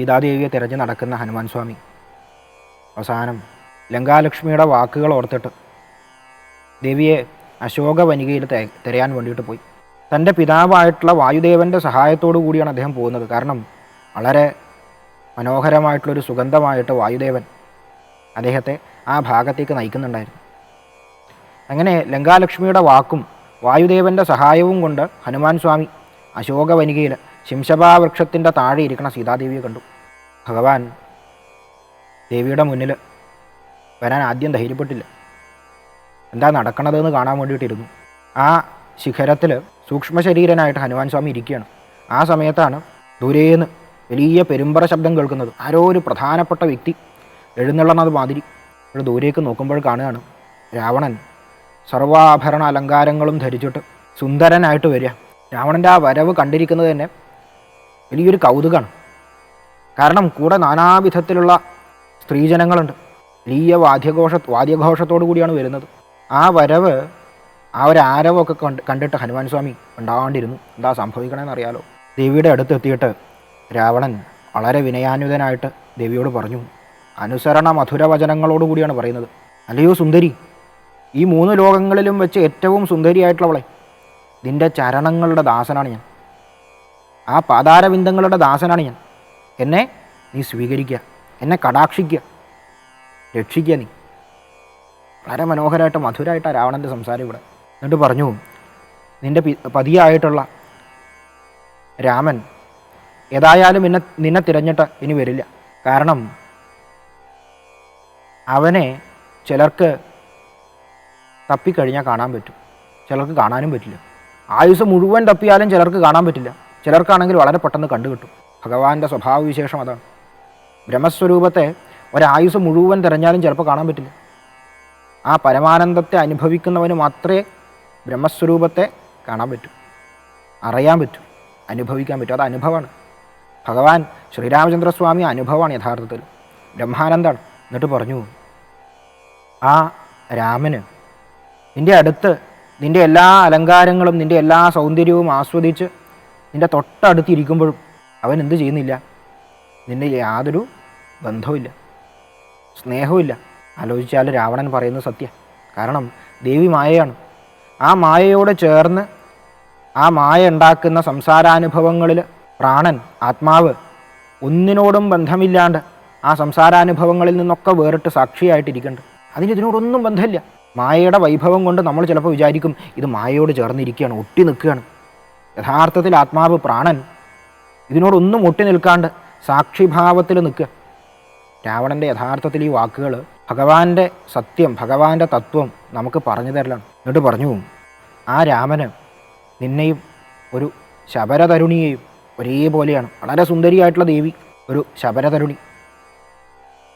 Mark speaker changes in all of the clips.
Speaker 1: സീതാദേവിയെ തിരഞ്ഞു നടക്കുന്ന ഹനുമാൻ സ്വാമി അവസാനം ലങ്കാലക്ഷ്മിയുടെ വാക്കുകൾ ഓർത്തിട്ട് ദേവിയെ അശോകവനികയിൽ തിരയാൻ വേണ്ടിയിട്ട് പോയി. തൻ്റെ പിതാവായിട്ടുള്ള വായുദേവൻ്റെ സഹായത്തോടു കൂടിയാണ് അദ്ദേഹം പോകുന്നത്. കാരണം വളരെ മനോഹരമായിട്ടുള്ളൊരു സുഗന്ധമായിട്ട് വായുദേവൻ അദ്ദേഹത്തെ ആ ഭാഗത്തേക്ക് നയിക്കുന്നുണ്ടായിരുന്നു. അങ്ങനെ ലങ്കാലക്ഷ്മിയുടെ വാക്കും വായുദേവൻ്റെ സഹായവും കൊണ്ട് ഹനുമാൻ സ്വാമി അശോകവനികയിൽ ശിംശപാവൃക്ഷത്തിൻ്റെ താഴെ ഇരിക്കണ സീതാദേവിയെ കണ്ടു. ഭഗവാൻ ദേവിയുടെ മുന്നിൽ വരാൻ ആദ്യം ധൈര്യപ്പെട്ടില്ല. എന്താ നടക്കണതെന്ന് കാണാൻ വേണ്ടിയിട്ടിരുന്നു. ആ ശിഖരത്തിൽ സൂക്ഷ്മശരീരനായിട്ട് ഹനുമാൻ സ്വാമി ഇരിക്കുകയാണ്. ആ സമയത്താണ് ദൂരേന്ന് വലിയ പെരുമ്പറ ശബ്ദം കേൾക്കുന്നത്. ആരോ ഒരു പ്രധാനപ്പെട്ട വ്യക്തി എഴുന്നള്ളണത് മാതിരി. ഇവിടെ ദൂരേക്ക് നോക്കുമ്പോൾ കാണുകയാണ് രാവണൻ സർവാഭരണ അലങ്കാരങ്ങളും ധരിച്ചിട്ട് സുന്ദരനായിട്ട് വരിക. രാവണൻ്റെ ആ വരവ് കണ്ടിരിക്കുന്നത് തന്നെ വലിയൊരു കൗതുകമാണ്. കാരണം കൂടെ നാനാവിധത്തിലുള്ള സ്ത്രീജനങ്ങളുണ്ട്. വലിയ വാദ്യഘോഷത്തോടു കൂടിയാണ് വരുന്നത്. ആ വരവ്, ആ ഒരു ആരവമൊക്കെ കണ്ടിട്ട് ഹനുമാൻ സ്വാമി ഉണ്ടാണ്ടിരുന്നു. എന്താ സംഭവിക്കണമെന്ന് അറിയാലോ. ദേവിയുടെ അടുത്തെത്തിയിട്ട് രാവണൻ വളരെ വിനയാന്വിതനായിട്ട് ദേവിയോട് പറഞ്ഞു. അനുസരണ മധുരവചനങ്ങളോടുകൂടിയാണ് പറയുന്നത്. അല്ലയോ സുന്ദരി, ഈ 3 ലോകങ്ങളിലും വെച്ച് ഏറ്റവും സുന്ദരിയായിട്ടുള്ളവളെ, നിൻ്റെ ചരണങ്ങളുടെ ദാസനാണ് ഞാൻ. ആ പാതാരവിന്ദങ്ങളുടെ ദാസനാണ് ഞാൻ. എന്നെ നീ സ്വീകരിക്കുക, എന്നെ കടാക്ഷിക്കുക, രക്ഷിക്കുക നീ. വളരെ മനോഹരമായിട്ട് മധുരമായിട്ടാണ് രാവണൻ്റെ സംസാരം ഇവിടെ. എന്നിട്ട് പറഞ്ഞു, നിൻ്റെ പതിയായിട്ടുള്ള രാമൻ ഏതായാലും നിന്നെ തിരഞ്ഞിട്ട് ഇനി വരില്ല. കാരണം അവനെ ചിലർക്ക് തപ്പിക്കഴിഞ്ഞാൽ കാണാൻ പറ്റും, ചിലർക്ക് കാണാനും പറ്റില്ല. ആയുസ് മുഴുവൻ തപ്പിയാലും ചിലർക്ക് കാണാൻ പറ്റില്ല, ചിലർക്കാണെങ്കിൽ വളരെ പെട്ടെന്ന് കണ്ടുകിട്ടും. ഭഗവാന്റെ സ്വഭാവവിശേഷം അതാണ്. ബ്രഹ്മസ്വരൂപത്തെ ഒരായുസ് മുഴുവൻ തിരഞ്ഞാലും ചിലപ്പോൾ കാണാൻ പറ്റില്ല. ആ പരമാനന്ദത്തെ അനുഭവിക്കുന്നവന് മാത്രമേ ബ്രഹ്മസ്വരൂപത്തെ കാണാൻ പറ്റൂ, അറിയാൻ പറ്റൂ, അനുഭവിക്കാൻ പറ്റും. അത് അനുഭവമാണ്. ഭഗവാൻ ശ്രീരാമചന്ദ്രസ്വാമി അനുഭവമാണ് യഥാർത്ഥത്തിൽ, ബ്രഹ്മാനന്ദമാണ്. എന്നിട്ട് പറഞ്ഞു, ആ രാമന് നിൻ്റെ അടുത്ത് നിൻ്റെ എല്ലാ അലങ്കാരങ്ങളും നിൻ്റെ എല്ലാ സൗന്ദര്യവും ആസ്വദിച്ച് നിൻ്റെ തൊട്ടടുത്തിരിക്കുമ്പോഴും അവൻ എന്ത് ചെയ്യുന്നില്ല? നിന്നെ യാതൊരു ബന്ധവുമില്ല, സ്നേഹവുമില്ല. ആലോചിച്ചാൽ രാവണൻ പറയുന്നത് സത്യം. കാരണം ദേവി മായയാണ്. ആ മായയോട് ചേർന്ന് ആ മായ ഉണ്ടാക്കുന്ന സംസാരാനുഭവങ്ങളിൽ പ്രാണൻ, ആത്മാവ് ഒന്നിനോടും ബന്ധമില്ലാണ്ട് ആ സംസാരാനുഭവങ്ങളിൽ നിന്നൊക്കെ വേറിട്ട് സാക്ഷിയായിട്ടിരിക്കുന്നുണ്ട്. ഇതിനോടൊന്നും ബന്ധമില്ല. മായയുടെ വൈഭവം കൊണ്ട് നമ്മൾ ചിലപ്പോൾ വിചാരിക്കും ഇത് മായയോട് ചേർന്നിരിക്കുകയാണ്, ഒട്ടി നിൽക്കുകയാണ്. യഥാർത്ഥത്തിൽ ആത്മാവ്, പ്രാണൻ ഇതിനോടൊന്നും ഒട്ടി നിൽക്കാണ്ട് സാക്ഷിഭാവത്തിൽ നിൽക്കുക. രാവണൻ്റെ യഥാർത്ഥത്തിൽ ഈ വാക്കുകൾ ഭഗവാന്റെ സത്യം, ഭഗവാന്റെ തത്വം നമുക്ക് പറഞ്ഞു തരലാണ്. എന്നിട്ട് പറഞ്ഞു, ആ രാമന് നിന്നെയും ഒരു ശബരതരുണിയെയും ഒരേപോലെയാണ്. വളരെ സുന്ദരിയായിട്ടുള്ള ദേവി, ഒരു ശബരതരുണി,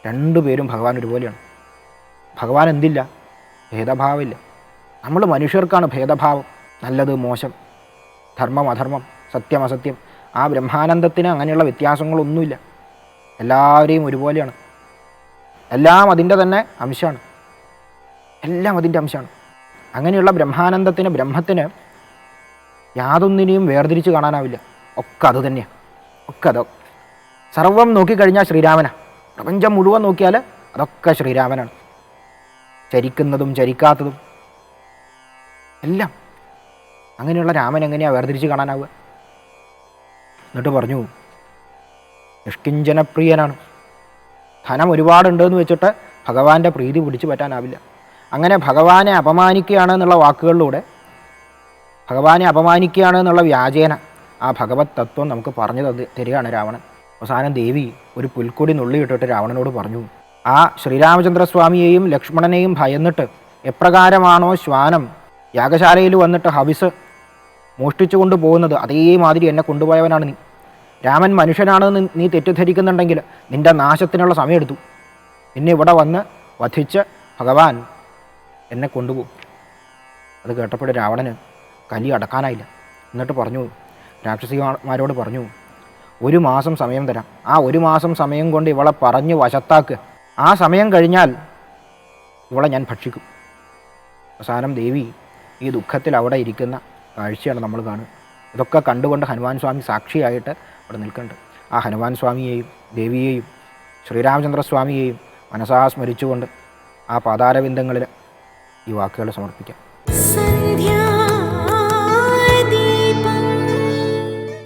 Speaker 1: രണ്ടുപേരും ഭഗവാൻ ഒരുപോലെയാണ്. ഭഗവാൻ എന്തില്ല? ഭേദഭാവമില്ല. നമ്മൾ മനുഷ്യർക്കാണ് ഭേദഭാവം, നല്ലത് മോശം, ധർമ്മം അധർമ്മം, സത്യം അസത്യം. ആ ബ്രഹ്മാനന്ദത്തിന് അങ്ങനെയുള്ള വ്യത്യാസങ്ങളൊന്നുമില്ല. എല്ലാവരെയും ഒരുപോലെയാണ്. എല്ലാം അതിൻ്റെ തന്നെ അംശമാണ്, എല്ലാം അതിൻ്റെ അംശമാണ്. അങ്ങനെയുള്ള ബ്രഹ്മാനന്ദത്തിന്, ബ്രഹ്മത്തിന് യാതൊന്നിനെയും വേർതിരിച്ച് കാണാനാവില്ല. ഒക്കെ അത് തന്നെയാണ്, ഒക്കെ അതോ. സർവം നോക്കിക്കഴിഞ്ഞാൽ ശ്രീരാമനാണ്. പ്രപഞ്ചം മുഴുവൻ നോക്കിയാൽ അതൊക്കെ ശ്രീരാമനാണ്. ചരിക്കുന്നതും ചരിക്കാത്തതും എല്ലാം. അങ്ങനെയുള്ള രാമൻ എങ്ങനെയാണ് വേർതിരിച്ച് കാണാനാവുക? എന്നിട്ട് പറഞ്ഞു, നിഷ്കിഞ്ചനപ്രിയനാണ്. ധനം ഒരുപാടുണ്ടെന്ന് വെച്ചിട്ട് ഭഗവാന്റെ പ്രീതി പിടിച്ചു പറ്റാനാവില്ല. അങ്ങനെ ഭഗവാനെ അപമാനിക്കുകയാണ് എന്നുള്ള വാക്കുകളിലൂടെ, ഭഗവാനെ അപമാനിക്കുകയാണ് എന്നുള്ള വ്യാജേന ആ ഭഗവത് തത്വം നമുക്ക് പറഞ്ഞു തരികയാണ് രാവണൻ. അവസാനം ദേവി ഒരു പുൽക്കൊടി നുള്ളിയിട്ടിട്ട് രാവണനോട് പറഞ്ഞു, ആ ശ്രീരാമചന്ദ്രസ്വാമിയെയും ലക്ഷ്മണനെയും ഭയന്നിട്ട് എപ്രകാരമാണോ ശ്വാനം യാഗശാലയിൽ വന്നിട്ട് ഹവിസ് മോഷ്ടിച്ചു കൊണ്ടുപോകുന്നത്, അതേമാതിരി എന്നെ കൊണ്ടുപോയവനാണ് നീ. രാമൻ മനുഷ്യനാണെന്ന് നീ തെറ്റിദ്ധരിക്കുന്നുണ്ടെങ്കിൽ നിൻ്റെ നാശത്തിനുള്ള സമയമെടുത്തു. നിന്നെ ഇവിടെ വന്ന് വധിച്ച് ഭഗവാൻ എന്നെ കൊണ്ടുപോകും. അത് കേട്ടപ്പോൾ രാവണന് കലി അടക്കാനായില്ല. എന്നിട്ട് പറഞ്ഞു, രാക്ഷസിമാരോട് പറഞ്ഞു, 1 മാസം സമയം തരാം. ആ 1 മാസം സമയം കൊണ്ട് ഇവളെ പറഞ്ഞ് വശത്താക്കുക. ആ സമയം കഴിഞ്ഞാൽ ഇവളെ ഞാൻ ഭക്ഷിക്കും. അവസാനം ദേവി ഈ ദുഃഖത്തിൽ അവിടെ ഇരിക്കുന്ന കാഴ്ചയാണ് നമ്മൾ കാണുക. ഇതൊക്കെ കണ്ടുകൊണ്ട് ഹനുമാൻ സ്വാമി സാക്ഷിയായിട്ട് അവിടെ നിൽക്കുന്നുണ്ട്. ആ ഹനുമാൻ സ്വാമിയെയും ദേവിയെയും ശ്രീരാമചന്ദ്രസ്വാമിയെയും മനസാ സ്മരിച്ചുകൊണ്ട് ആ പാതാരവിന്ദങ്ങളിൽ ഈ വാക്കുകൾ സമർപ്പിക്കാം.